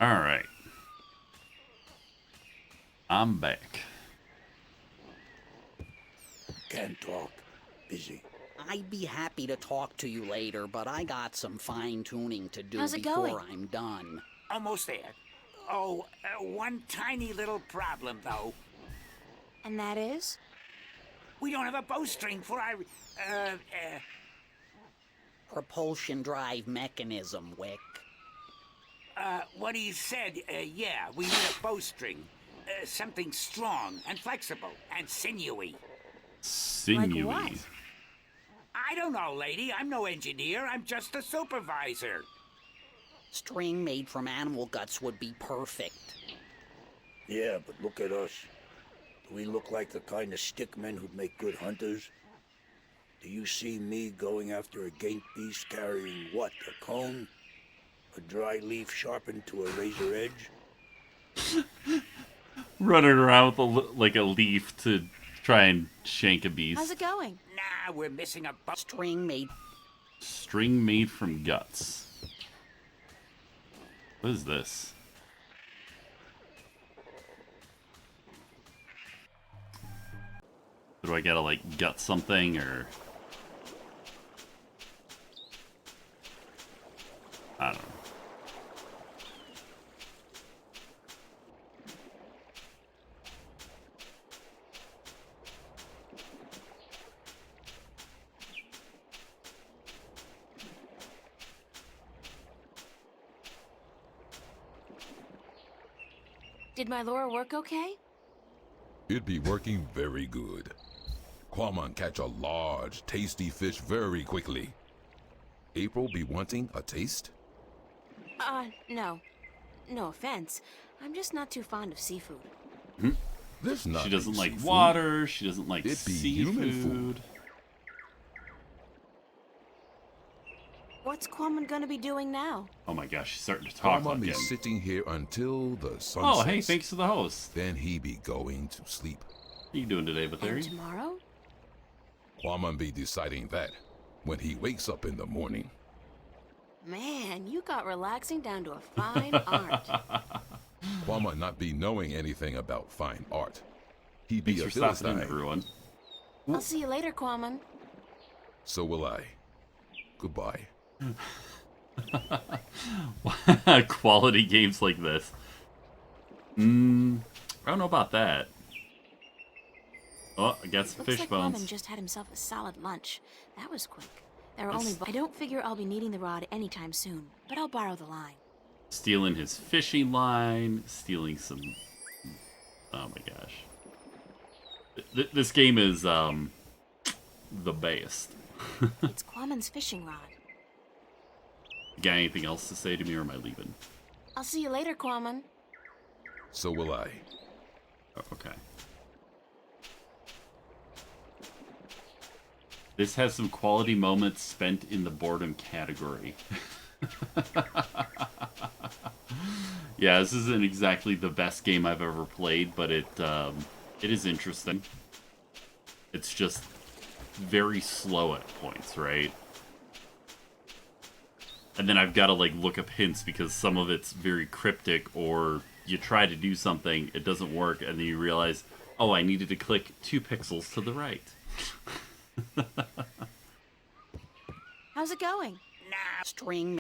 Alright. I'm back. Can't talk. Busy. I'd be happy to talk to you later, but I got some fine-tuning to do How's it before going? I'm done. Almost there. Oh, one tiny little problem, though. And that is? We don't have a bowstring for our, Propulsion drive mechanism, Wick. what he said, yeah, we need a bowstring. Something strong and flexible and sinewy. Sinewy. Like what? I don't know, lady. I'm no engineer. I'm just a supervisor. String made from animal guts would be perfect. Yeah, but look at us. Do we look like the kind of stickmen who'd make good hunters? Do you see me going after a gate beast carrying what? A cone? A dry leaf sharpened to a razor edge? Running around with like a leaf to try and shank a beast. How's it going? Nah, we're missing a bow. String made from guts. What is this? Do I gotta like gut something or? I don't know. Did my lure work okay? It'd be working very good. Quamon catch a large, tasty fish very quickly. April be wanting a taste? No. No offense. I'm just not too fond of seafood. There's not. She doesn't like seafood. water. She doesn't like It'd be human seafood. food. What's Quamon gonna be doing now? Oh my gosh, she's starting to talk Quamon be again. sitting here until the sun Oh, sets. hey, thanks to the host. Then he be going to sleep. How you doing today, And Bathory? tomorrow? Quamon be deciding that when he wakes up in the morning. Man, you got relaxing down to a fine art. Quamon not be knowing anything about fine art. He be Thanks a for stopping in, Philistine. everyone. I'll see you later, Quamon. So will I. Goodbye. Quality games like this. I don't know about that. Oh, I got some Looks fish like bones. Quamon just had himself a solid lunch. That was quick. There are only. I don't figure I'll be needing the rod anytime soon, but I'll borrow the line. Stealing his fishing line. Stealing some... Oh my gosh. This game is, the best. It's Quamon's fishing rod. Got anything else to say to me, or am I leaving? I'll see you later, Quamon. So will I. Oh, okay. This has some quality moments spent in the boredom category. Yeah, this isn't exactly the best game I've ever played, but it is interesting. It's just very slow at points, right? And then I've got to like look up hints because some of it's very cryptic, or you try to do something, it doesn't work, and then you realize, oh, I needed to click 2 pixels to the right. How's it going? Nah, String.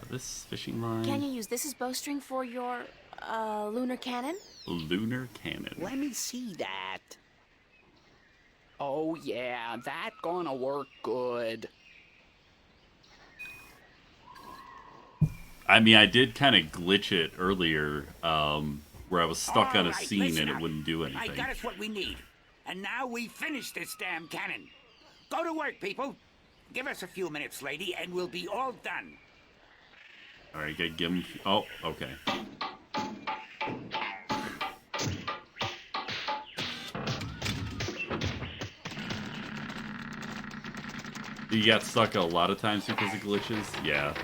This fishing line. Can you use this as bowstring for your, lunar cannon? Lunar cannon. Let me see that. Oh yeah, that gonna work good. I mean, I did kind of glitch it earlier, where I was stuck on a All right, scene listen and it up. wouldn't do I anything. got us what we need. And now we finish this damn cannon. Go to work, people. Give us a few minutes, lady, and we'll be all done. All right, gotta give him. Oh, okay. You got stuck a lot of times because of glitches? Yeah.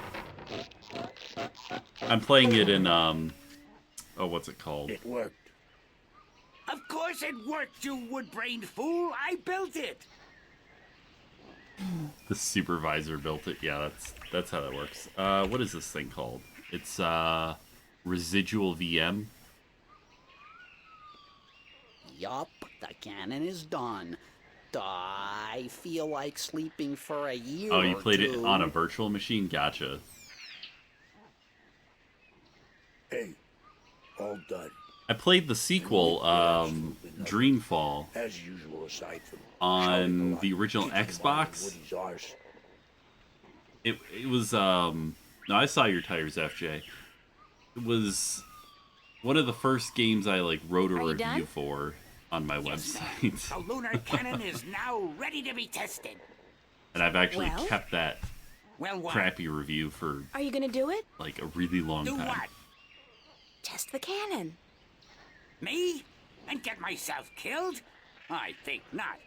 I'm playing it in, oh, what's it called? It worked. Of course it worked, you wood-brained fool. I built it. The supervisor built it. Yeah, that's how that works. What is this thing called? It's residual VM. Yup, the cannon is done. I feel like sleeping for a year Oh, you or played it two. on a virtual machine? Gotcha. Hey, all done. I played the sequel, Dreamfall, As usual, aside from on showing a lot, the original keeping Xbox. Woody's arse. It was no, I saw your tires, FJ. It was one of the first games I like wrote a Are you review done? for on my Yes, ma'am. website, The lunar cannon is now ready to be tested. and I've actually Well? kept that Well, what? crappy review for Are you gonna do it? like a really long Do time. what? Test the cannon. Me? And get myself killed? I think not.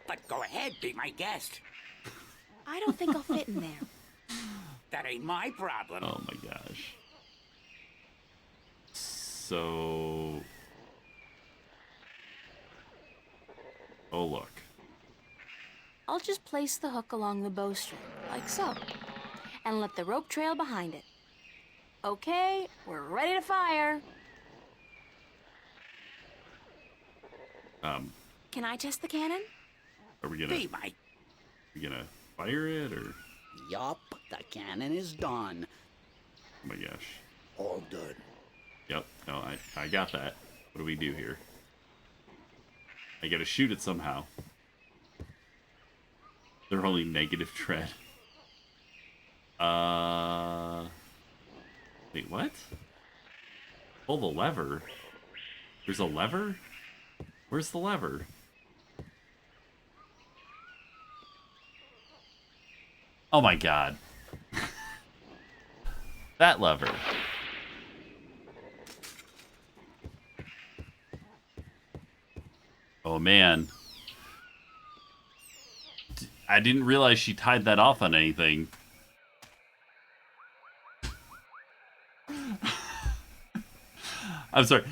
But go ahead, be my guest. I don't think I'll fit in there. That ain't my problem. Oh my gosh. So, oh look. I'll just place the hook along the bowstring, like so, and let the rope trail behind it. Okay, we're ready to fire. Can I test the cannon? Are we Be my... fire it or? Yup, the cannon is done. Oh my gosh. All done. Yep. No, I got that. What do we do here? I gotta shoot it somehow. They're only negative tread. Wait, what? Pull the lever? There's a lever? Where's the lever? Oh my god. That lever. Oh man. I didn't realize she tied that off on anything. I'm sorry.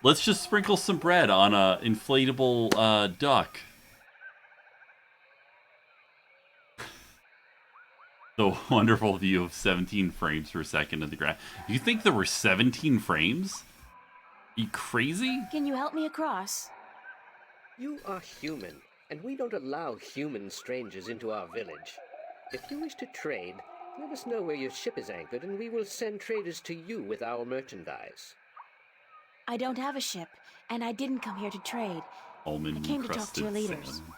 Let's just sprinkle some bread on a inflatable duck. The wonderful view of 17 frames per second of the graph. You think there were 17 frames? Are you crazy? Can you help me across? You are human, and we don't allow human strangers into our village. If you wish to trade, let us know where your ship is anchored, and we will send traders to you with our merchandise. I don't have a ship, and I didn't come here to trade. Almond I came to talk to your encrusted leaders. salmon.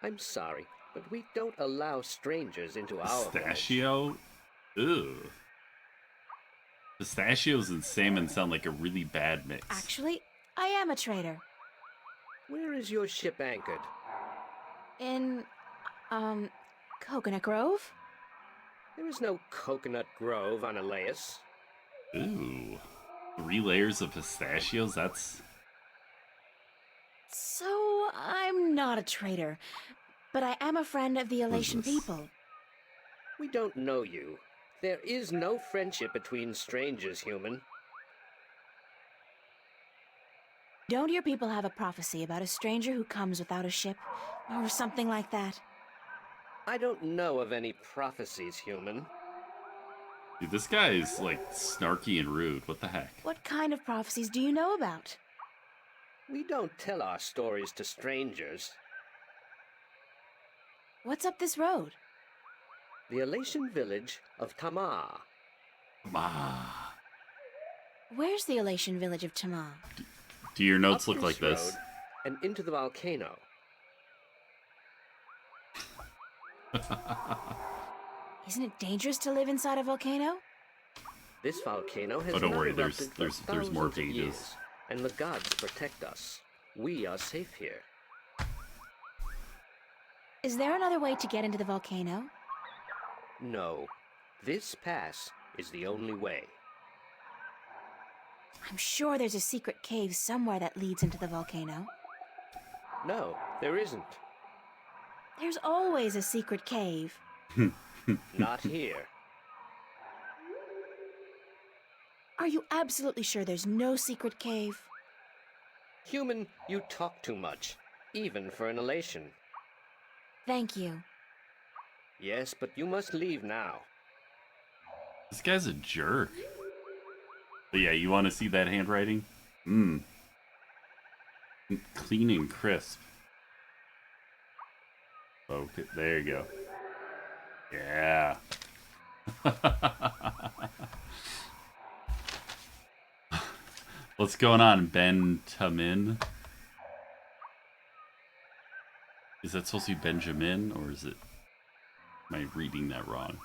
I'm sorry, but we don't allow strangers into our village. Pistachio? Ew. Pistachios and salmon sound like a really bad mix. Actually, I am a trader. Where is your ship anchored? In, Coconut Grove? There is no coconut grove on Elias. Ooh. 3 layers of pistachios? That's... So, I'm not a trader, but I am a friend of the Elation this? people. We don't know you. There is no friendship between strangers, human. Don't your people have a prophecy about a stranger who comes without a ship, or something like that? I don't know of any prophecies, human. Dude, this guy is, like, snarky and rude. What the heck? What kind of prophecies do you know about? We don't tell our stories to strangers. What's up this road? The Elation village of Tamar. Ah. Where's the Elation village of Tamar? Do your notes Up look like this this? road and into the volcano. Isn't it dangerous to live inside a volcano? This volcano has Oh, don't not worry, erupted there's for more thousands of pages. years, and the gods protect us. We are safe here. Is there another way to get into the volcano? No, this pass is the only way. I'm sure there's a secret cave somewhere that leads into the volcano. No, there isn't. There's always a secret cave. Not here. Are you absolutely sure there's no secret cave? Human, you talk too much, even for an elation. Thank you. Yes, but you must leave now. This guy's a jerk. But yeah, you want to see that handwriting? Mmm. Clean and crisp. Okay, there you go. Yeah. What's going on, Ben Tamin? Is that supposed to be Benjamin, or is it... Am I reading that wrong?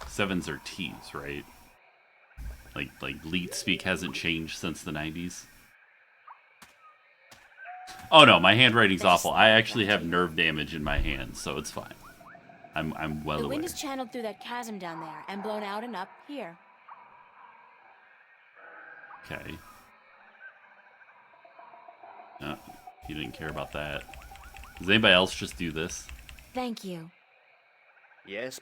Sevens are T's, right? Like leet speak hasn't changed since the 90s. Oh no, my handwriting's awful. I actually have nerve damage in my hands, so it's fine. I'm well The aware. wind is channeled through that chasm down there and blown out and up here. Okay. No, he didn't care about that. Does anybody else just do this? Thank you. Yes,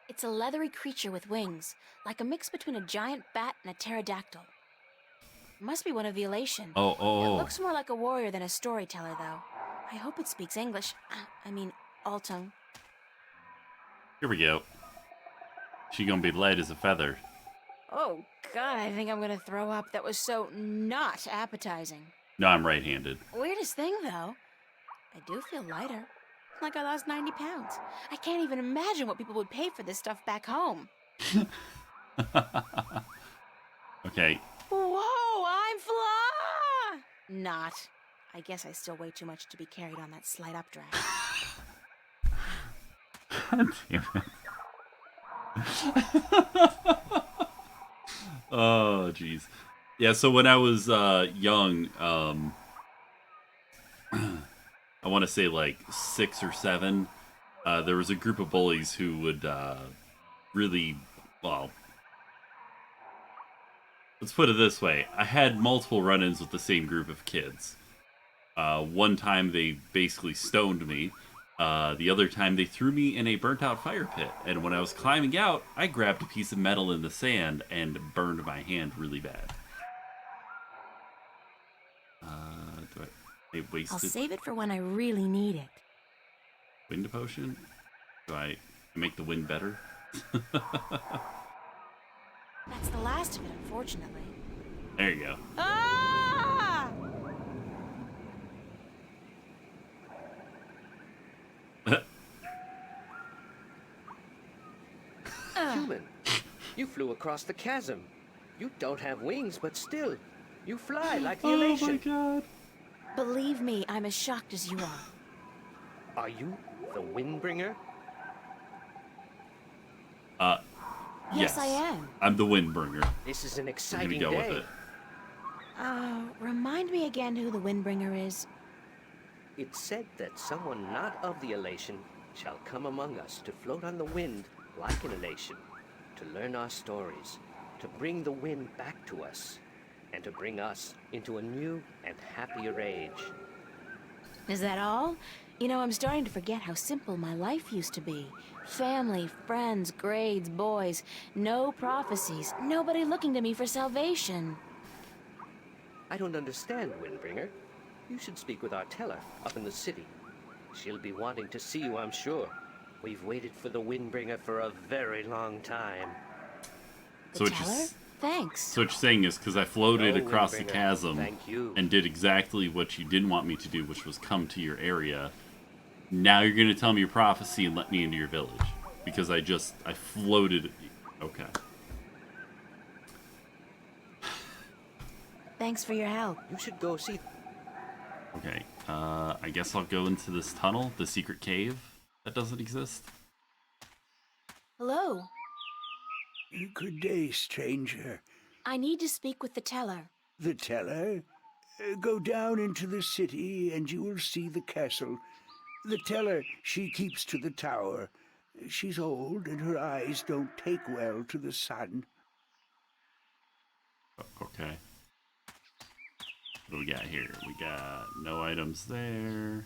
It's a leathery creature with wings, like a mix between a giant bat and a pterodactyl. Must be one of the Elation. It Oh. looks more like a warrior than a storyteller, though. I hope it speaks English. I mean, Altung. Here we go. She gonna be light as a feather. Oh, God, I think I'm gonna throw up. That was so not appetizing. No, I'm right-handed. Weirdest thing, though. I do feel lighter. Like I lost 90 pounds. I can't even imagine what people would pay for this stuff back home. Okay. Whoa, I'm fly! Not. I guess I still weigh too much to be carried on that slight updraft. God damn it. Oh, jeez. Yeah, so when I was young, I want to say like 6 or 7, there was a group of bullies who would really, well, let's put it this way. I had multiple run-ins with the same group of kids. One time they basically stoned me. The other time they threw me in a burnt-out fire pit. And when I was climbing out, I grabbed a piece of metal in the sand and burned my hand really bad. I I'll wasted save it for when I really need it. wind potion? Do I make the wind better? That's the last of it, unfortunately. There you go. Ah! human. You flew across the chasm. You don't have wings, but still, you fly like the Elation. Oh my god. Believe me, I'm as shocked as you are. Are you the Windbringer? Yes, I am. I'm the Windbringer. This is an We're exciting gonna go day. with it. Remind me again who the Windbringer is. It's said that someone not of the Elation shall come among us to float on the wind like an Elation, to learn our stories, to bring the wind back to us, and to bring us into a new and happier age. Is that all? You know, I'm starting to forget how simple my life used to be. Family, friends, grades, boys, no prophecies, nobody looking to me for salvation. I don't understand, Windbringer. You should speak with our teller up in the city. She'll be wanting to see you, I'm sure. We've waited for the Windbringer for a very long time. So The what you teller? Thanks. So what you're saying is because I floated Oh, across the Windbringer, chasm thank you. and did exactly what you didn't want me to do, which was come to your area. Now you're going to tell me your prophecy and let me into your village. Because I floated. Okay. Thanks for your help. You should go see. Okay. I guess I'll go into this tunnel, the secret cave that doesn't exist. Hello. Good day, stranger. I need to speak with the teller. The teller? Go down into the city and you will see the castle. The teller, she keeps to the tower. She's old and her eyes don't take well to the sun. Okay. What do we got here? We got no items there.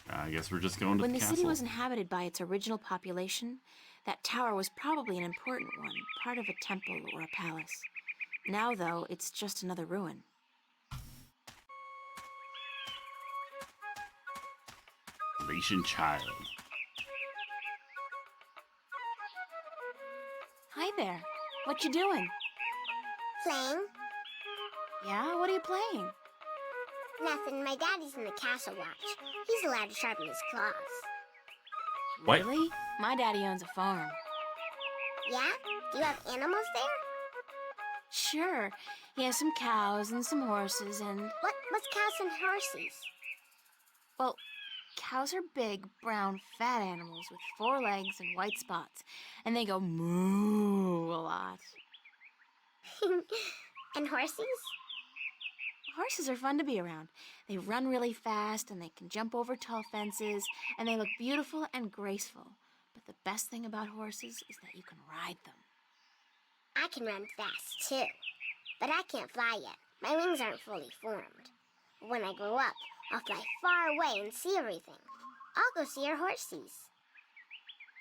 I guess we're just going to When the the castle. city was inhabited by its original population, that tower was probably an important one, part of a temple or a palace. Now, though, it's just another ruin. Elation child. Hi there. What you doing? Playing? Yeah, what are you playing? Nothing. My daddy's in the castle watch. He's allowed to sharpen his claws. What? Really? My daddy owns a farm. Yeah? Do you have animals there? Sure. He has some cows and some horses and... What's cows and horses? Well, cows are big, brown, fat animals with 4 legs and white spots. And they go moo a lot. And horses? Horses are fun to be around. They run really fast and they can jump over tall fences and they look beautiful and graceful. But the best thing about horses is that you can ride them. I can run fast, too. But I can't fly yet. My wings aren't fully formed. When I grow up, I'll fly far away and see everything. I'll go see our horses.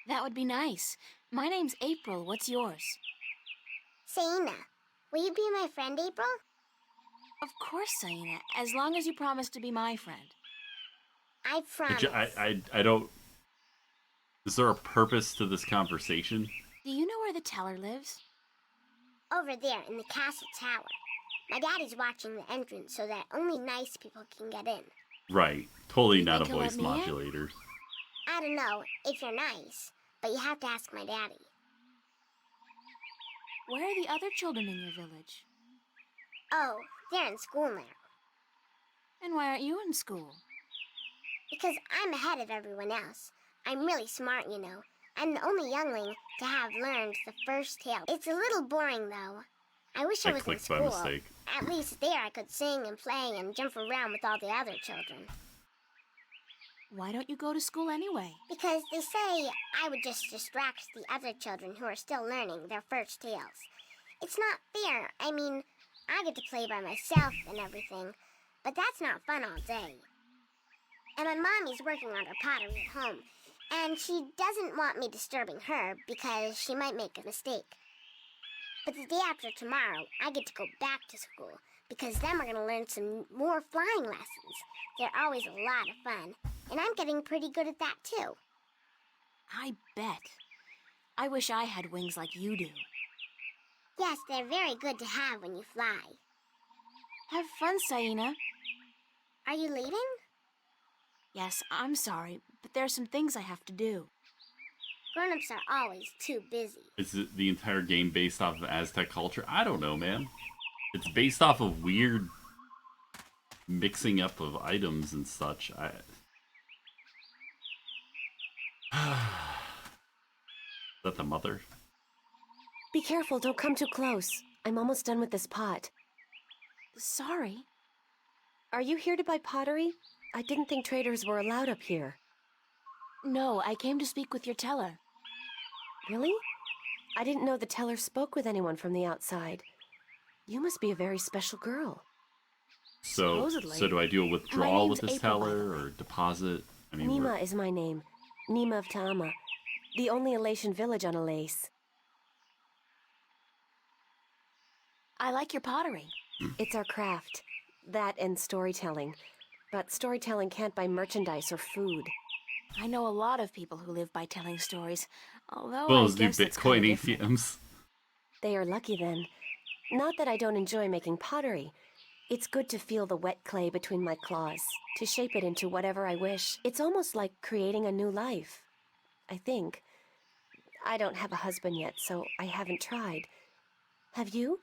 That would be nice. My name's April. What's yours? Saina, will you be my friend, April? Of course, Saina, as long as you promise to be my friend. I promise. I don't... Is there a purpose to this conversation? Do you know where the teller lives? Over there in the castle tower. My daddy's watching the entrance so that only nice people can get in. Right. Totally You not a think he'll voice let me in? modulator. I don't know if you're nice, but you have to ask my daddy. Where are the other children in your village? Oh, they're in school now. And why aren't you in school? Because I'm ahead of everyone else. I'm really smart, you know. I'm the only youngling to have learned the first tale. It's a little boring, though. I wish I was in clicked by school. mistake. At least there I could sing and play and jump around with all the other children. Why don't you go to school anyway? Because they say I would just distract the other children who are still learning their first tales. It's not fair. I mean, I get to play by myself and everything, but that's not fun all day. And my mommy's working on her pottery at home, and she doesn't want me disturbing her because she might make a mistake. But the day after tomorrow, I get to go back to school because then we're going to learn some more flying lessons. They're always a lot of fun, and I'm getting pretty good at that too. I bet. I wish I had wings like you do. Yes, they're very good to have when you fly. Have fun, Saina. Are you leaving? Yes, I'm sorry, but there are some things I have to do. Grown-ups are always too busy. Is it the entire game based off of Aztec culture? I don't know, man. It's based off of weird mixing up of items and such. Is that the mother? Be careful, don't come too close. I'm almost done with this pot. Sorry. Are you here to buy pottery? I didn't think traders were allowed up here. No, I came to speak with your teller. Really? I didn't know the teller spoke with anyone from the outside. You must be a very special girl. So do I do a withdrawal with this name's April, by the teller or deposit? I mean, Nima is my name. Nima of Ta'ama. The only Elation village on Alace. I like your pottery. It's our craft. That and storytelling. But storytelling can't buy merchandise or food. I know a lot of people who live by telling stories, although those I do guess that's kinda Bitcoin different. ATMs. They are lucky then. Not that I don't enjoy making pottery. It's good to feel the wet clay between my claws, to shape it into whatever I wish. It's almost like creating a new life. I think. I don't have a husband yet, so I haven't tried. Have you?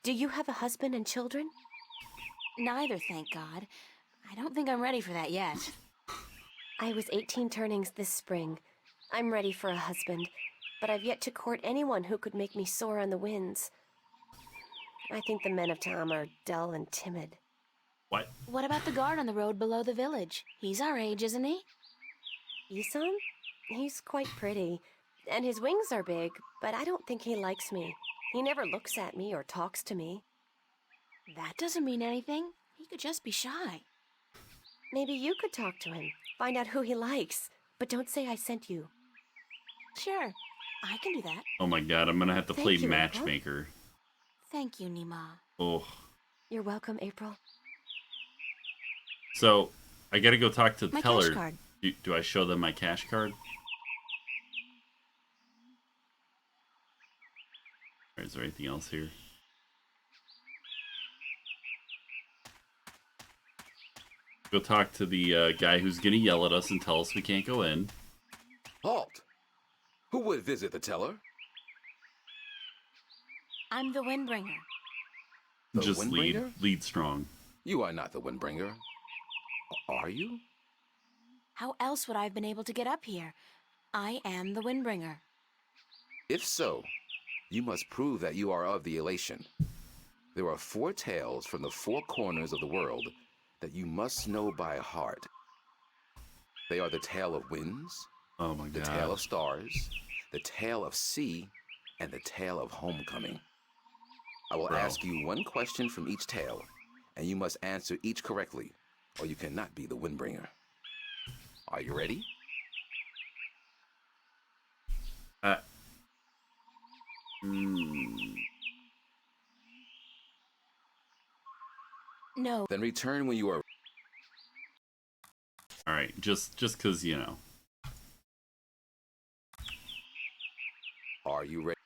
Do you have a husband and children? Neither, thank God. I don't think I'm ready for that yet. I was 18 turnings this spring. I'm ready for a husband, but I've yet to court anyone who could make me soar on the winds. I think the men of Ta'ama are dull and timid. What? What about the guard on the road below the village? He's our age, isn't he? Isan? He's quite pretty, and his wings are big, but I don't think he likes me. He never looks at me or talks to me. That doesn't mean anything. He could just be shy. Maybe you could talk to him, find out who he likes, but don't say I sent you. Sure, I can do that. Oh my god, I'm gonna have to Thank play you, April. matchmaker. Thank you, Nima. Oh. You're welcome, April. So, I gotta go talk to the My teller. cash card. Do I show them my cash card? Is there anything else here? Go talk to the guy who's gonna yell at us and tell us we can't go in. Halt! Who would visit the teller? I'm the Windbringer. The Just Windbringer? lead strong. You are not the Windbringer. Are you? How else would I have been able to get up here? I am the Windbringer. If so, you must prove that you are of the Elation. There are 4 tales from the 4 corners of the world that you must know by heart. They are the tale of winds, Oh my the god. tale of stars, the tale of sea, and the tale of homecoming. I will Bro. ask you one question from each tale, and you must answer each correctly, or you cannot be the Windbringer. Are you ready? No. Then return when you are. All right, just because you know. Are you ready?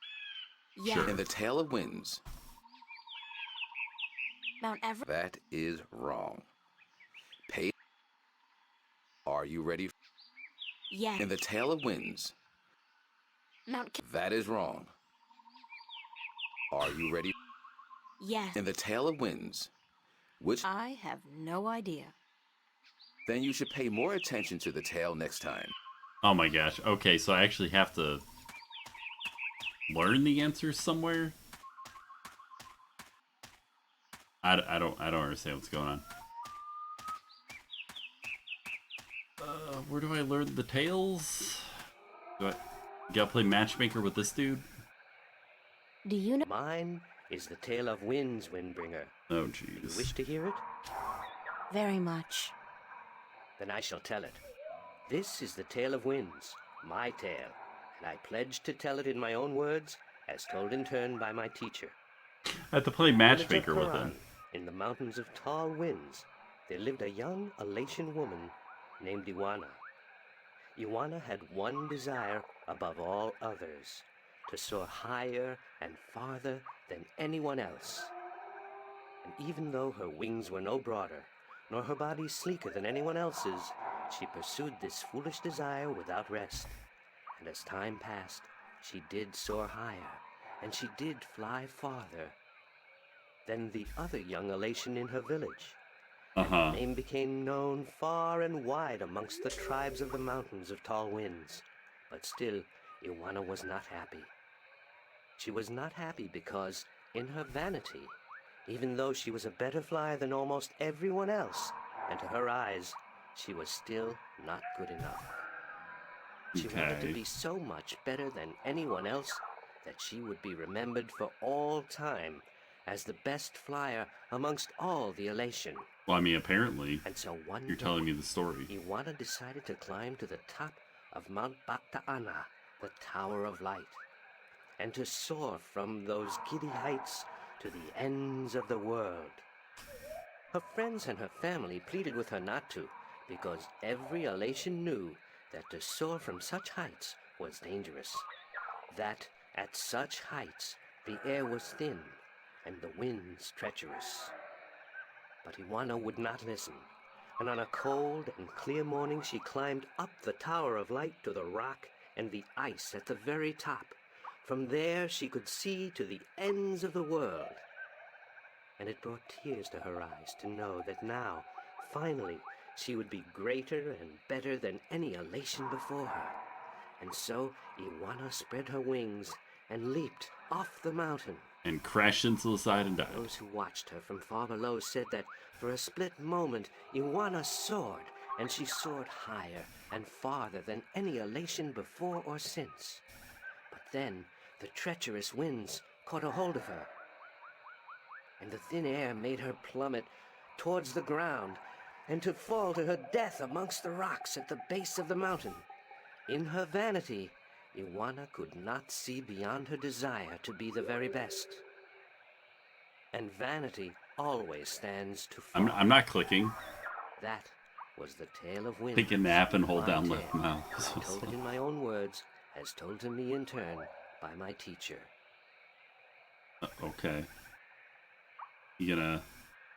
Yeah. In the tale of winds, Mount Everest. that is wrong. Pay. Are you ready? Yes. In the tale of winds, Mount. that is wrong. Are you ready? Yes. In the tale of winds, which I have no idea. then you should pay more attention to the tale next time. Oh my gosh. Okay, so I actually have to learn the answers somewhere. I don't understand what's going on. Where do I learn the tales? Do I gotta play matchmaker with this dude? Do you know? Mine is the tale of winds, Windbringer. Oh Do you jeez. wish to hear it? Very much. Then I shall tell it. This is the tale of winds, my tale, and I pledge to tell it in my own words, as told in turn by my teacher. I have to play matchmaker with him. In the mountains of tall winds, there lived a young Elation woman named Iwana. Iwana had one desire above all others, to soar higher and farther than anyone else. And even though her wings were no broader, nor her body sleeker than anyone else's, she pursued this foolish desire without rest. And as time passed, she did soar higher, and she did fly farther than the other young Elation in her village. Uh-huh. Her name became known far and wide amongst the tribes of the mountains of tall winds. But still, Iwana was not happy. She was not happy because, in her vanity, even though she was a better flyer than almost everyone else, and to her eyes, she was still not good enough. She wanted to Okay. be so much better than anyone else that she would be remembered for all time as the best flyer amongst all the Elation. Well, I mean, apparently, And so one you're day, telling me the story. Iwana decided to climb to the top of Mount Bakta'ana, the Tower of Light, and to soar from those giddy heights to the ends of the world. Her friends and her family pleaded with her not to, because every Elation knew that to soar from such heights was dangerous, that at such heights the air was thin and the winds treacherous. But Iwana would not listen, and on a cold and clear morning she climbed up the Tower of Light to the rock and the ice at the very top. From there she could see to the ends of the world. And it brought tears to her eyes to know that now, finally, she would be greater and better than any Elation before her. And so Iwana spread her wings and leaped off the mountain. And crashed into the side and died. Those who watched her from far below said that for a split moment Iwana soared, and she soared higher and farther than any Elation before or since. But then the treacherous winds caught a hold of her, and the thin air made her plummet towards the ground, and to fall to her death amongst the rocks at the base of the mountain. In her vanity, Iwana could not see beyond her desire to be the very best. And vanity always stands to fall. I'm not clicking. That was the tale of winds. Take a nap and hold my down tale. left mouse. I told it in my own words, as told to me in turn by my teacher. Okay. You gonna...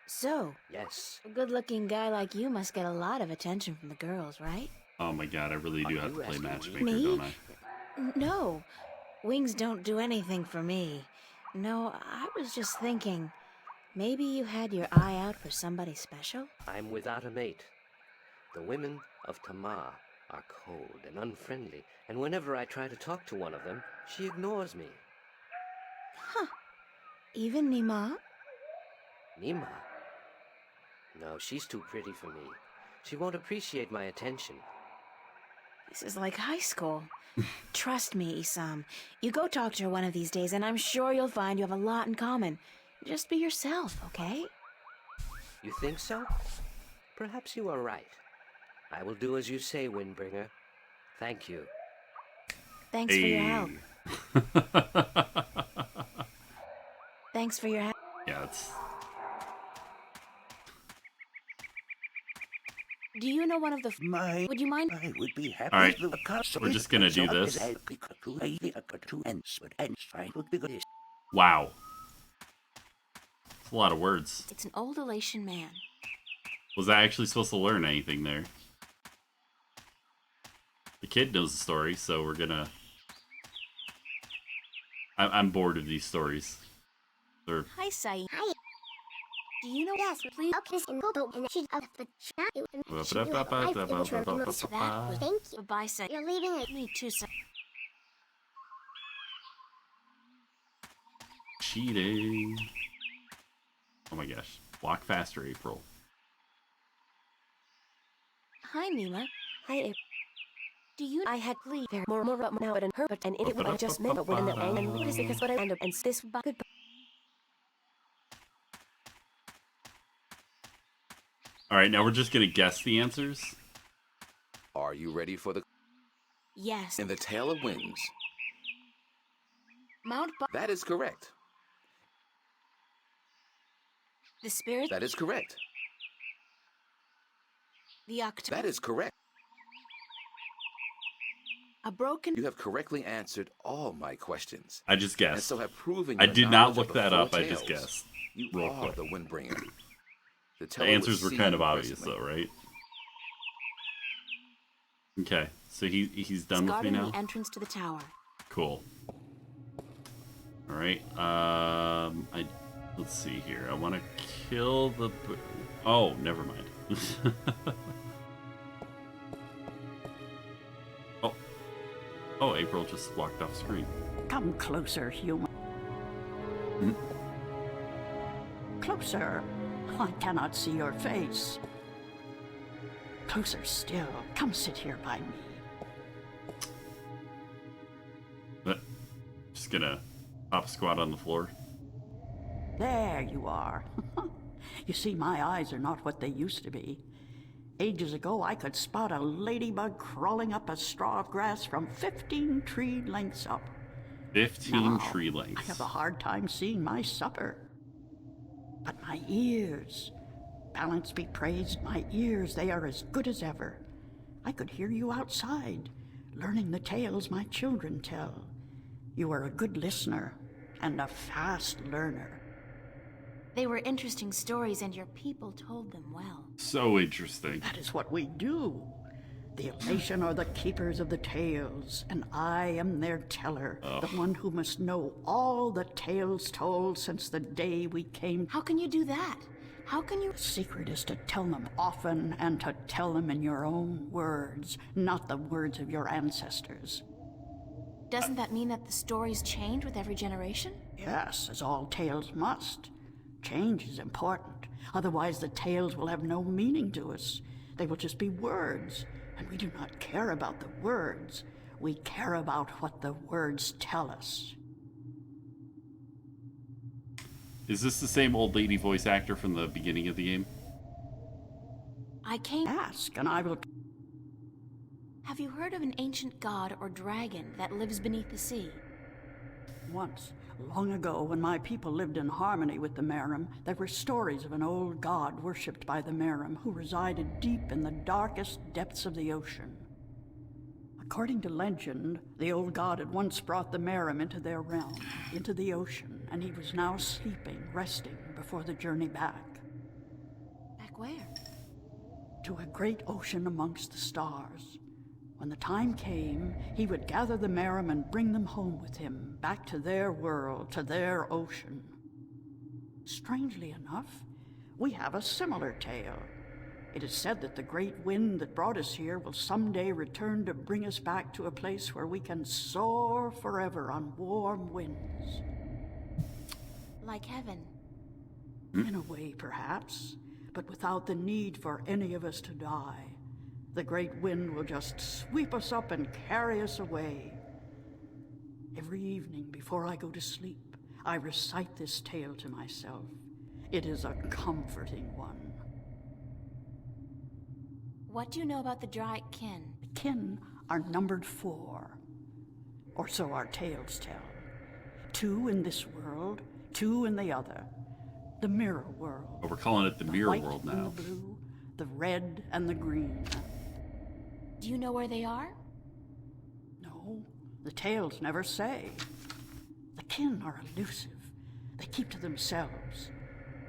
So, Yes. a good-looking guy like you must get a lot of attention from the girls, right? Oh my god, I really do Are have to you play asking me? matchmaker, Me? don't I? No. Wings don't do anything for me. No, I was just thinking, maybe you had your eye out for somebody special? I'm without a mate. The women of Tamar are cold and unfriendly, and whenever I try to talk to one of them, she ignores me. Huh. Even Nima? Nima? No, she's too pretty for me. She won't appreciate my attention. This is like high school. Trust me, Isam. You go talk to her one of these days, and I'm sure you'll find you have a lot in common. Just be yourself, okay? You think so? Perhaps you are right. I will do as you say, Windbringer. Thank you. Thanks for your help. Thanks for your help. Yeah, it's... Do you know one of the... Would you mind? I would be happy. All right, to we're just gonna do this. Wow. It's a lot of words. It's an old Elation man. Was I actually supposed to learn anything there? The kid knows the story, so we're gonna... I'm bored of these stories. They're... Hi, Saeed. Hi. Do you know... Yes, please. Okay, in Bobo and she of the chat. Thank you. Bye, Saeed. You're leaving it. Me too, Saeed. Cheating. Oh my gosh. Walk faster, April. Hi, Nima. Hi, April. Do you... I had glee there more now and her, and it what I just meant, but within the and what is it because what I end up and this goodbye. Alright, now we're just gonna guess the answers. Are you ready for the... Yes. In the Tale of Winds? Mount That is correct. The spirit... That is correct. The October... That is correct. A broken... You have correctly answered all my questions. I just And guessed. so have proven I your did not knowledge look of the that four up, I just tales. guessed. You Real are quick. the Windbringer. The The teller will answers were see kind you of obvious, presently. though, right? Okay, so he's done with me guarding now? the entrance to the tower. Cool. Alright, let's see here. I want to kill the... Oh, never mind. Oh, April just walked off screen. Come closer, human. Hmm? Closer. I cannot see your face. Closer still. Come sit here by me. Just gonna hop squat on the floor. There you are. You see, my eyes are not what they used to be. Ages ago, I could spot a ladybug crawling up a straw of grass from 15 tree lengths up. 15 Now, tree I lengths. have a hard time seeing my supper. But my ears, balance be praised, my ears, they are as good as ever. I could hear you outside, learning the tales my children tell. You are a good listener and a fast learner. They were interesting stories, and your people told them well. So interesting. That is what we do. The Elation are the keepers of the tales, and I am their teller, the one who must know all the tales told since the day we came. How can you do that? How can you... The secret is to tell them often and to tell them in your own words, not the words of your ancestors. Doesn't that mean that the stories change with every generation? Yes, as all tales must. Change is important. Otherwise, the tales will have no meaning to us. They will just be words. And we do not care about the words. We care about what the words tell us. Is this the same old lady voice actor from the beginning of the game? I came... Ask, and I will... Have you heard of an ancient god or dragon that lives beneath the sea? Once, long ago, when my people lived in harmony with the Merim, there were stories of an old god worshipped by the Merim who resided deep in the darkest depths of the ocean. According to legend, the old god had once brought the Merim into their realm, into the ocean. and he was now sleeping, resting before the journey back. Back where? To a great ocean amongst the stars. When the time came, he would gather the Merim and bring them home with him, back to their world, to their ocean. Strangely enough, we have a similar tale. It is said that the great wind that brought us here will someday return to bring us back to a place where we can soar forever on warm winds. Like heaven. In a way, perhaps, but without the need for any of us to die. The great wind will just sweep us up and carry us away. Every evening before I go to sleep, I recite this tale to myself. It is a comforting one. What do you know about the Draic kin? The kin are numbered 4, or so our tales tell. 2 in this world, 2 in the other. The mirror world. Oh, we're calling it the mirror white world and now. the blue, the red and the green. Do you know where they are? No, the tales never say. The kin are elusive. They keep to themselves.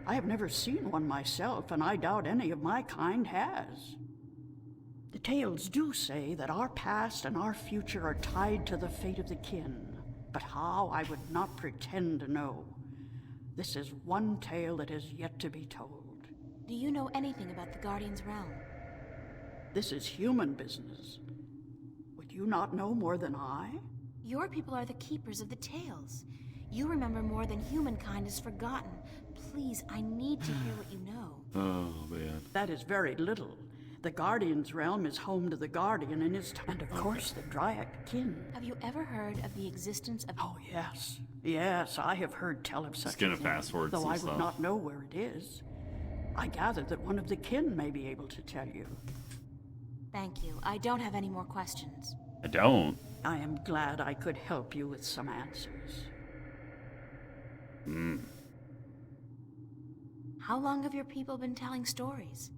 I have never seen one myself, and I doubt any of my kind has. The tales do say that our past and our future are tied to the fate of the kin, but how I would not pretend to know. This is one tale that is yet to be told. Do you know anything about the Guardian's realm? This is human business. Would you not know more than I? Your people are the keepers of the tales. You remember more than humankind has forgotten. Please, I need to hear what you know. Oh, man. That is very little. The Guardian's realm is home to the Guardian and his and of course the Draic kin. Have you ever heard of the existence of... Oh, yes. Yes, I have heard tell of such a gonna thing, fast forward though some I would stuff. not know where it is. I gather that one of the kin may be able to tell you. Thank you. I don't have any more questions. I don't. I am glad I could help you with some answers. How long have your people been telling stories?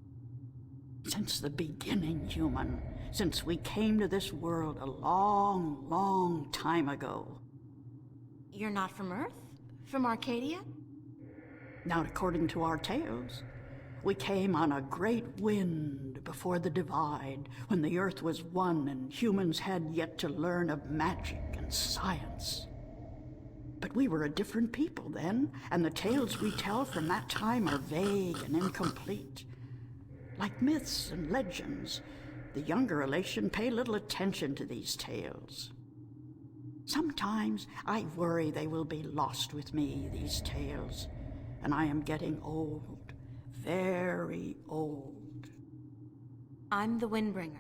Since the beginning, human. Since we came to this world a long, long time ago. You're not from Earth? From Arcadia? Not according to our tales. We came on a great wind before the divide, when the earth was one and humans had yet to learn of magic and science. But we were a different people then, and the tales we tell from that time are vague and incomplete. Like myths and legends, the younger Elation pay little attention to these tales. Sometimes I worry they will be lost with me, these tales, and I am getting old, very old. I'm the Windbringer.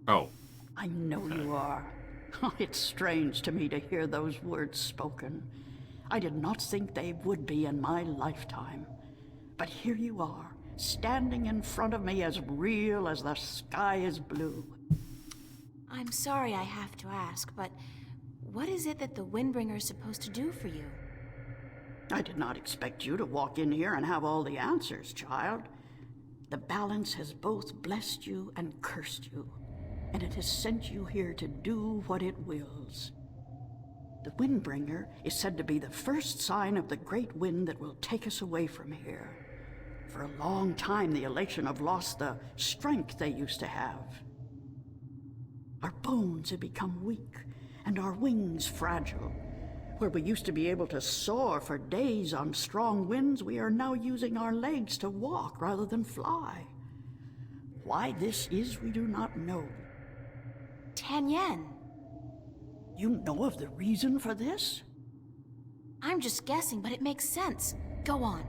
Oh. I know you are. It's strange to me to hear those words spoken. I did not think they would be in my lifetime. But here you are, standing in front of me as real as the sky is blue. I'm sorry I have to ask, but what is it that the Windbringer is supposed to do for you? I did not expect you to walk in here and have all the answers, child. The balance has both blessed you and cursed you, and it has sent you here to do what it wills. The Windbringer is said to be the first sign of the great wind that will take us away from here. For a long time, the Elation have lost the strength they used to have. Our bones have become weak, and our wings fragile. Where we used to be able to soar for days on strong winds, we are now using our legs to walk rather than fly. Why this is, we do not know. Tanyan. You know of the reason for this? I'm just guessing, but it makes sense. Go on.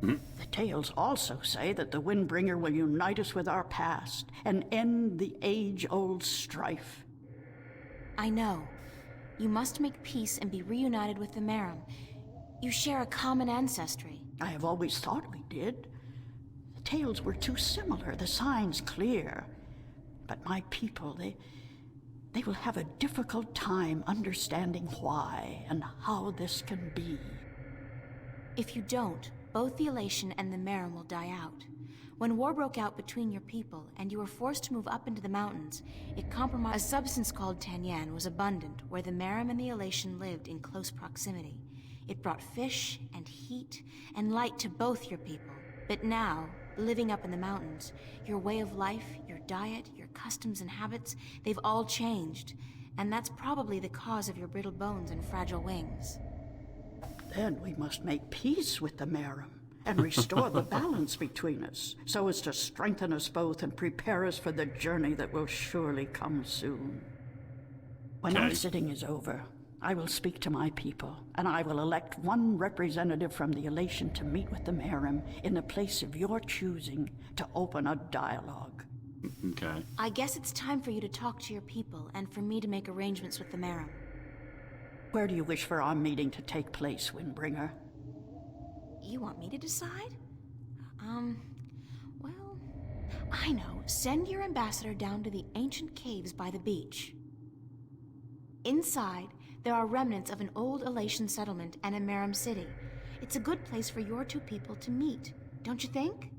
The tales also say that the Windbringer will unite us with our past and end the age-old strife. I know. You must make peace and be reunited with the Merim. You share a common ancestry. I have always thought we did. The tales were too similar, the signs clear. But my people, they will have a difficult time understanding why and how this can be. If you don't, both the Elation and the Merim will die out. When war broke out between your people and you were forced to move up into the mountains, it compromised. A substance called Tanyan was abundant where the Merim and the Elation lived in close proximity. It brought fish and heat and light to both your people. But now, living up in the mountains, your way of life, your diet, your customs and habits, they've all changed. And that's probably the cause of your brittle bones and fragile wings. Then we must make peace with the Merum and restore the balance between us, so as to strengthen us both and prepare us for the journey that will surely come soon. When our sitting is over, I will speak to my people, and I will elect one representative from the Elation to meet with the Merum in the place of your choosing to open a dialogue. Okay. I guess it's time for you to talk to your people and for me to make arrangements with the Merum. Where do you wish for our meeting to take place, Windbringer? You want me to decide? Well, I know. Send your ambassador down to the ancient caves by the beach. Inside, there are remnants of an old Elation settlement and a Merum city. It's a good place for your two people to meet, don't you think?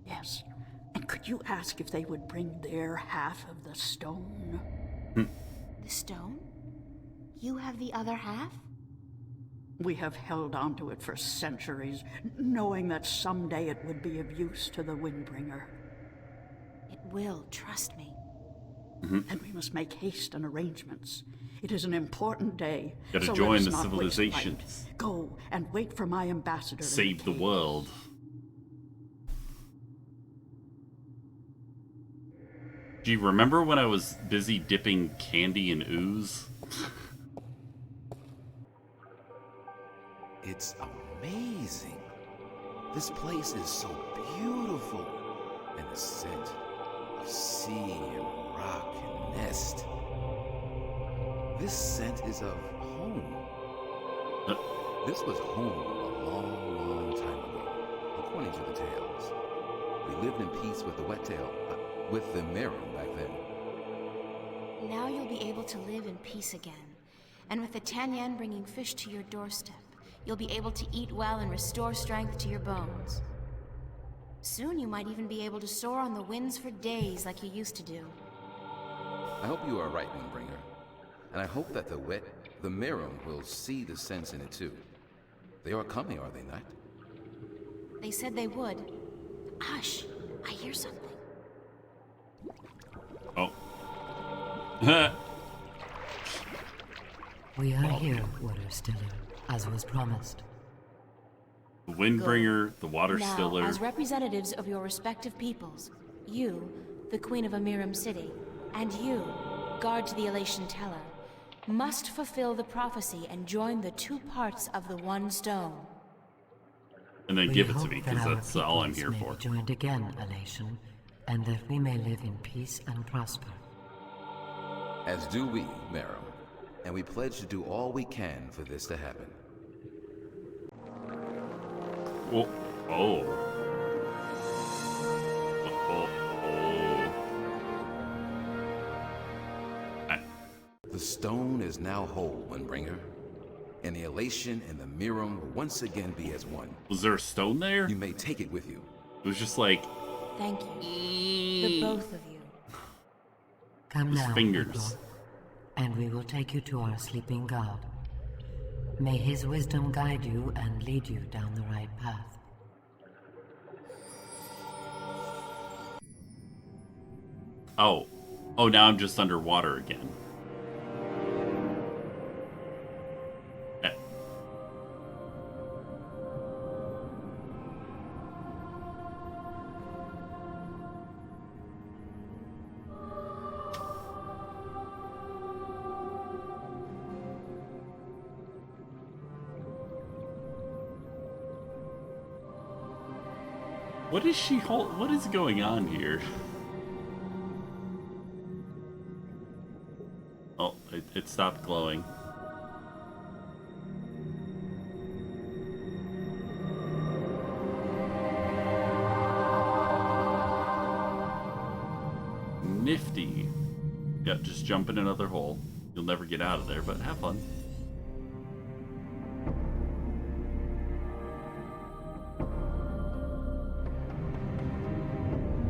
Yes. And could you ask if they would bring their half of the stone? The stone? You have the other half? We have held onto it for centuries, knowing that someday it would be of use to the Windbringer. It will, trust me. And we must make haste and arrangements. It is an important day. Gotta so join let us the not waste civilizations. light. Go and wait for my ambassador. Save the world. Do you remember when I was busy dipping candy in ooze? It's amazing. This place is so beautiful. And the scent of sea and rock and nest. This scent is of home. This was home a long, long time ago, according to the tales. We lived in peace with the Wet-tail, with the Merum back then. Now you'll be able to live in peace again. And with the Tanyan bringing fish to your doorstep, you'll be able to eat well and restore strength to your bones. Soon you might even be able to soar on the winds for days like you used to do. I hope you are right, Windbringer. And I hope that the Merum will see the sense in it too. They are coming, are they not? They said they would. Hush, I hear something. Oh. We are here, Water Stiller, as was promised. The Windbringer, the Water Now, Stiller. as representatives of your respective peoples, you, the Queen of a Merum city, and you, guard to the Elation Teller, must fulfill the prophecy and join the two parts of the one stone. And then We give it to hope me, that because our that's all I'm peoples here may for. be joined again, Elation, and that we may live in peace and prosper. As do we, Merum. And we pledge to do all we can for this to happen. Oh. Oh. Oh. Oh. The stone is now whole, Windbringer. And the Elation and the Merum will once again be as one. Was there a stone there? You may take it with you. It was just like... Thank you. The both of you. Come His now, fingers. Udor, and we will take you to our sleeping god. May his wisdom guide you and lead you down the right path. Oh. Oh, now I'm just underwater again. Eh. What is she what is going on here? Oh, it stopped glowing. Nifty. Yeah, just jump in another hole. You'll never get out of there, but have fun.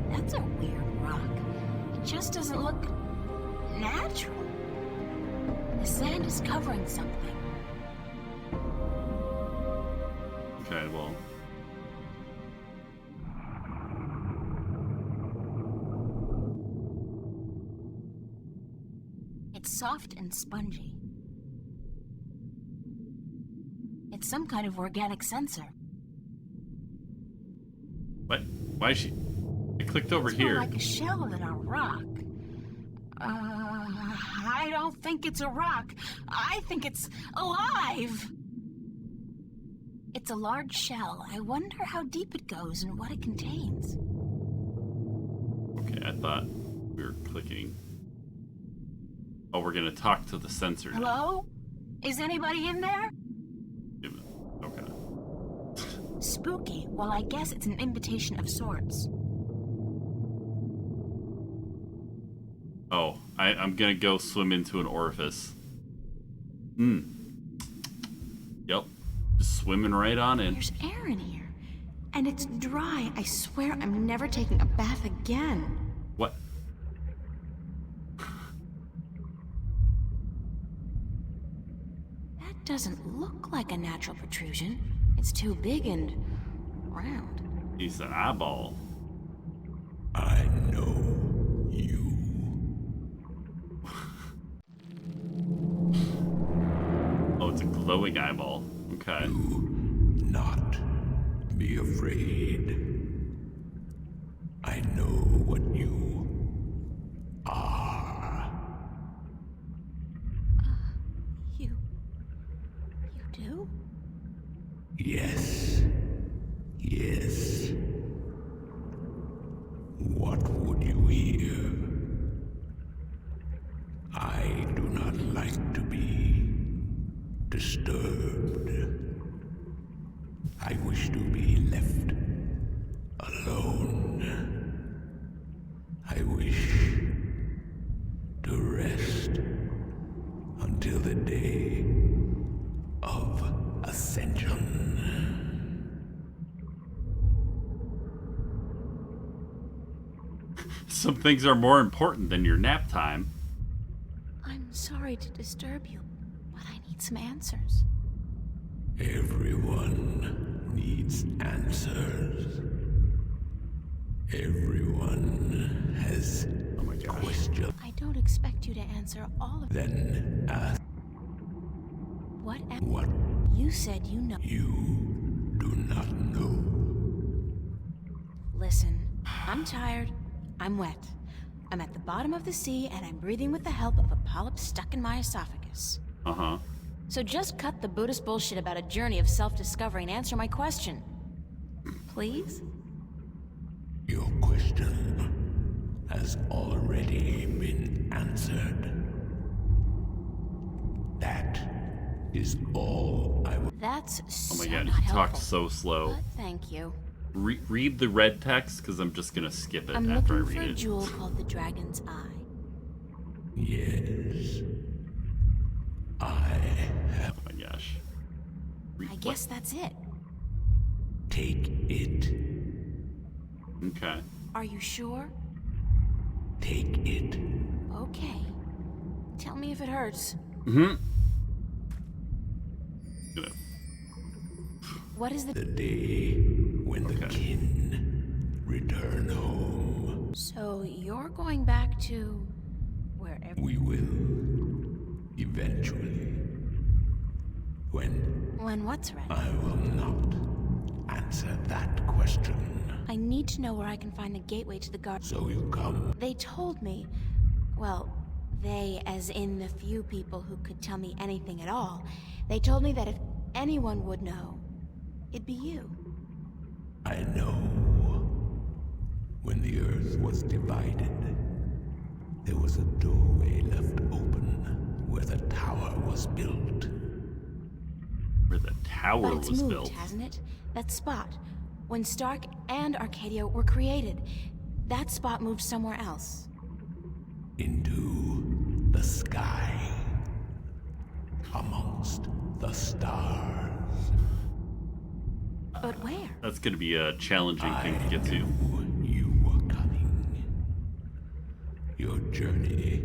That's a weird rock. It just doesn't look natural. The sand is covering something. Okay, well. It's soft and spongy. It's some kind of organic sensor. What? Why is she... I clicked over It's more here. like a shell than a rock. I don't think it's a rock. I think it's alive. It's a large shell. I wonder how deep it goes and what it contains. Okay, I thought we were clicking. Oh, we're gonna talk to the sensor now. Hello? Is anybody in there? Okay. Spooky. Well, I guess it's an invitation of sorts. Oh, I'm gonna go swim into an orifice. Yep. Just swimming right on in. There's air in here. And it's dry. I swear I'm never taking a bath again. What? That doesn't look like a natural protrusion. It's too big and round. He's an eyeball. I know you. Oh, it's a glowing eyeball. Okay. Do not be afraid. I know what you are. You do? Yes. Yes. What would you hear? I do not like to be disturbed. I wish to be left alone. I wish to rest until the day of ascension. Some things are more important than your nap time. I'm sorry to disturb you, but I need some answers. Everyone needs answers. Everyone has questions. I don't expect you to answer all of them. Then ask What? what You said you know. you do not know. Listen, I'm tired. I'm wet. I'm at the bottom of the sea, and I'm breathing with the help of a polyp stuck in my esophagus. Uh-huh. So just cut the Buddhist bullshit about a journey of self-discovery and answer my question. Please? Your question has already been answered. That is all I will. That's Oh so my god, not he helpful. talks so slow. But thank you. Read the red text, because I'm just gonna skip it I'm after I looking read for a it. jewel called the Dragon's Eye. Yes. I have. Oh my gosh. I guess that's it. Take it. Okay. Are you sure? Take it. Okay. Tell me if it hurts. Mm-hmm. What is The day when the kin return home. So you're going back to wherever. We will eventually. When what's ready? I will not answer that question. I need to know where I can find the gateway to the garden. So you come. They told me, well, they as in the few people who could tell me anything at all, they told me that if anyone would know, it'd be you. I know. When the earth was divided, there was a doorway left open where the tower was built. Where the tower But it's was moved, built. hasn't it? That spot. When Stark and Arcadia were created, that spot moved somewhere else. Into the sky. Amongst the stars. But where? That's gonna be a challenging thing to get to. You were coming. Your journey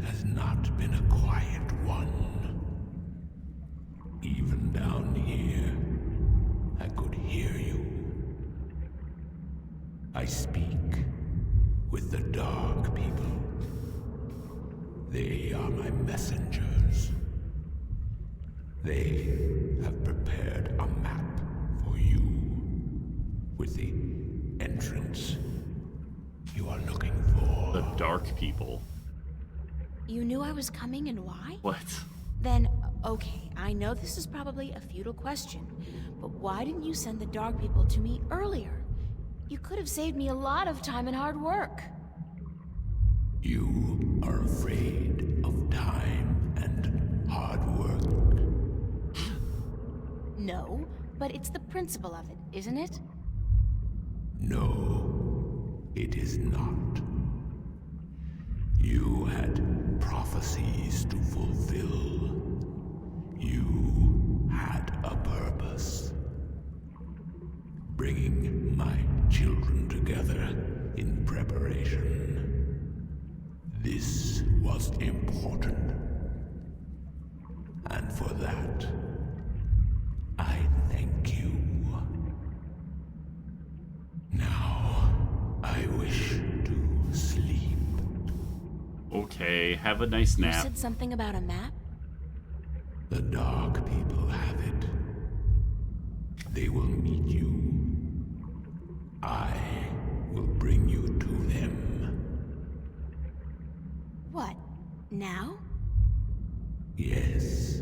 has not been a quiet one. Even down here, I could I speak with the Dark People. They are my messengers. They have prepared a map for you with the entrance you are looking for. The Dark People. You knew I was coming and why? What? Then, okay, I know this is probably a futile question, but why didn't you send the Dark People to me earlier? You could have saved me a lot of time and hard work. You are afraid of time and hard work. No, but it's the principle of it, isn't it? No, it is not. You had prophecies to fulfill. You had a purpose. Bringing my children together in preparation. This was important. And for that, I thank you. Now, I wish to sleep. Okay, have a nice You nap. said something about a map? The Dark People have it. They will meet you. I will bring you to them. What? Now? Yes.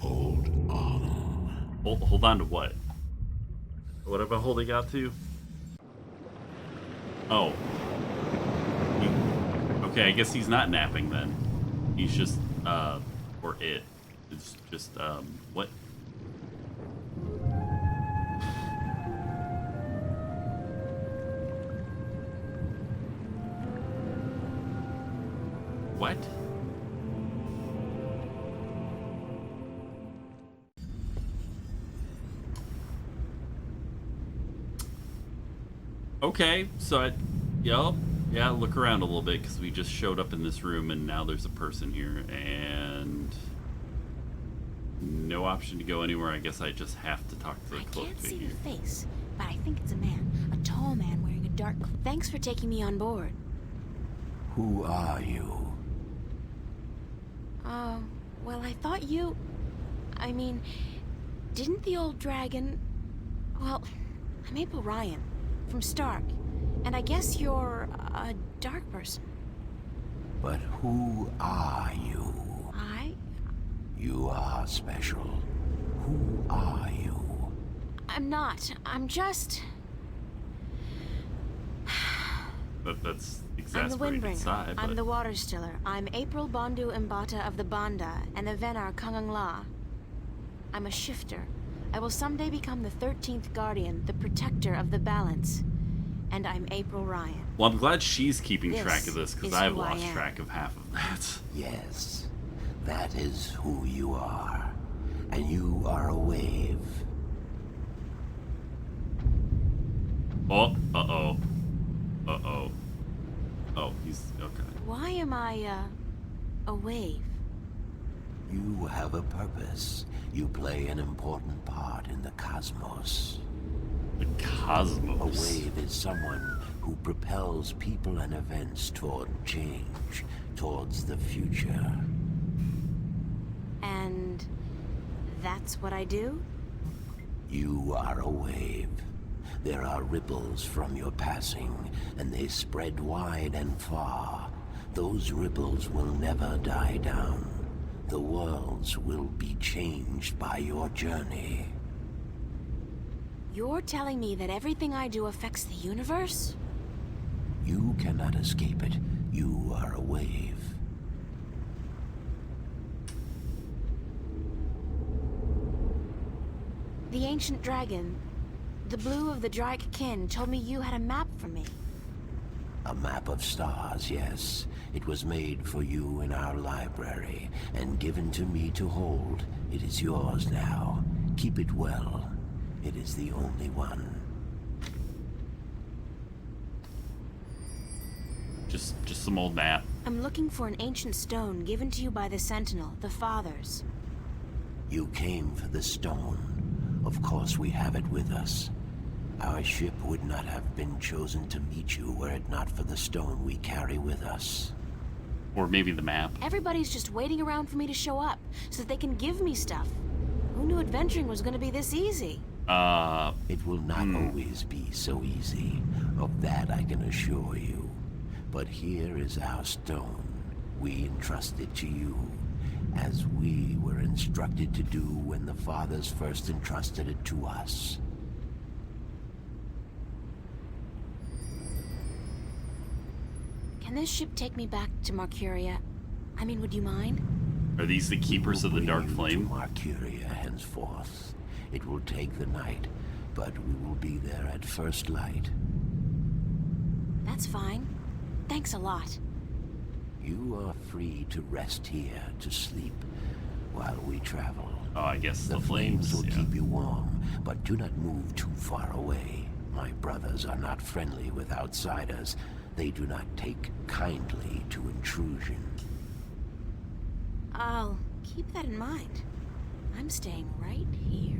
Hold on. Hold on to what? What am I holding on to? Oh. Okay, I guess he's not napping then. He's just, or it. It's just, what? What? Okay, so yeah, look around a little bit because we just showed up in this room and now there's a person here and no option to go anywhere. I guess I just have to talk to the cloak I can't see figure. the face, but I think it's a man. A tall man wearing a dark cloak. Thanks for taking me on board. Who are you? Well, I thought you... I mean, didn't the old dragon... Well, I'm April Ryan, from Stark, and I guess you're a dark person. But who are you? I? You are special. Who are you? I'm not. I'm just... That's I'm the exasperating Windbringer. side, I'm but the Water Stiller. I'm April Bondu Mbata of the Banda and the Venar Kangang La. I'm a shifter. I will someday become the 13th Guardian, the protector of the balance. And I'm April Ryan. well, I'm glad she's keeping This track of this because is I've who I lost am. track of half of that. Yes, that is who you are. And you are a wave. Oh, uh-oh. Uh-oh. Oh, he's... okay. Why am I, a wave? You have a purpose. You play an important part in the cosmos. The A cosmos. wave is someone who propels people and events toward change, towards the future. And that's what I do? You are a wave. There are ripples from your passing, and they spread wide and far. Those ripples will never die down. The worlds will be changed by your journey. You're telling me that everything I do affects the universe? You cannot escape it. You are a wave. The ancient dragon, the blue of the Drake kin, told me you had a map for me. A map of stars, yes. It was made for you in our library, and given to me to hold. It is yours now. Keep it well. It is the only one. Just some old map. I'm looking for an ancient stone given to you by the Sentinel, the Fathers. You came for the stone. Of course we have it with us. Our ship would not have been chosen to meet you were it not for the stone we carry with us. Or maybe the map. Everybody's just waiting around for me to show up so that they can give me stuff. Who knew adventuring was going to be this easy? It will not always be so easy. Of that I can assure you. But here is our stone. We entrust it to you, as we were instructed to do when the Fathers first entrusted it to us. Can this ship take me back to Marcuria? I mean, would you mind? Are these the keepers of the Dark Flame? To Marcuria henceforth. It will take the night, but we will be there at first light. That's fine. Thanks a lot. You are free to rest here, to sleep, while we travel. Oh, I guess the flames will keep you warm, but do not move too far away. My brothers are not friendly with outsiders. They do not take kindly to intrusion. I'll keep that in mind. I'm staying right here.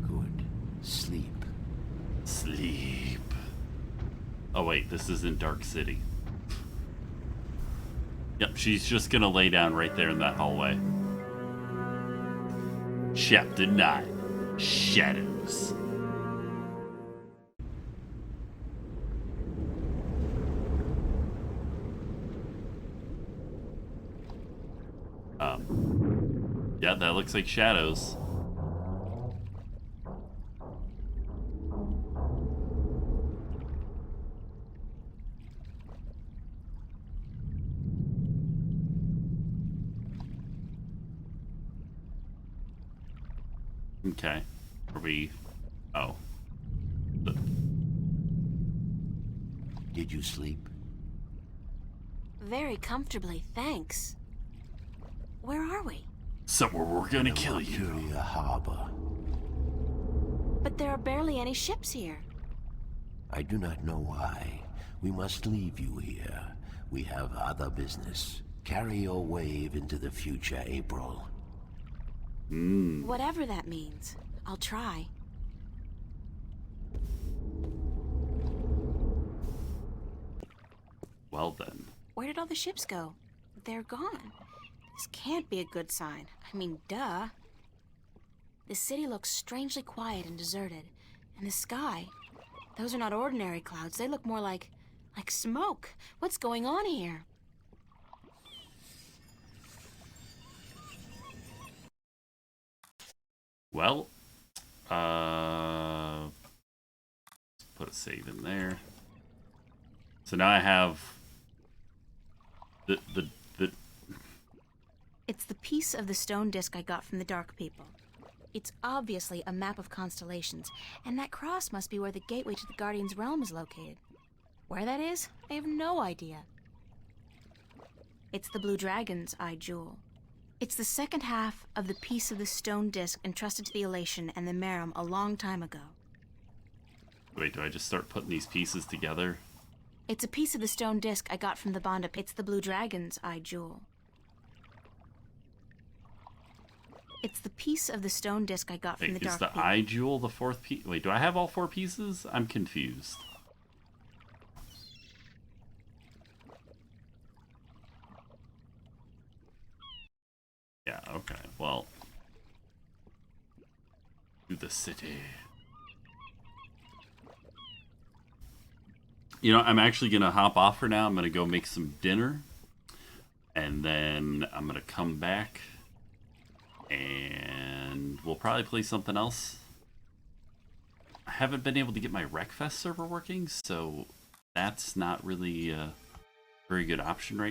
Good. Sleep. Sleep. Oh wait, this isn't Dark City. Yep, she's just gonna lay down right there in that hallway. Chapter 9. Shadows. Yeah, that looks like shadows. Okay. Are we... Oh. Did you sleep? Very comfortably, thanks. Where are we? Somewhere we're gonna kill you. Marcuria Harbor. But there are barely any ships here. I do not know why. We must leave you here. We have other business. Carry your wave into the future, April. Whatever that means, I'll try. Well then. Where did all the ships go? They're gone. This can't be a good sign. I mean, duh. The city looks strangely quiet and deserted. And the sky, those are not ordinary clouds. They look more like smoke. What's going on here? Well, let's put a save in there. So now I have the It's the piece of the stone disc I got from the Dark People. It's obviously a map of constellations, and that cross must be where the gateway to the Guardian's realm is located. Where that is, I have no idea. It's the Blue Dragon's Eye Jewel. It's the second half of the piece of the stone disc entrusted to the Elation and the Merum a long time ago. Wait, do I just start putting these pieces together? It's a piece of the stone disc I got from the Bonda. It's the Blue Dragon's Eye Jewel. It's the piece of the stone disc I got from the Dark People. Is the Eye Jewel the fourth piece? Wait, do I have all 4 pieces? I'm confused. Yeah, okay, well. To the city. You know, I'm actually going to hop off for now. I'm going to go make some dinner. And then I'm going to come back. And we'll probably play something else. I haven't been able to get my Wreckfest server working, so that's not really a very good option right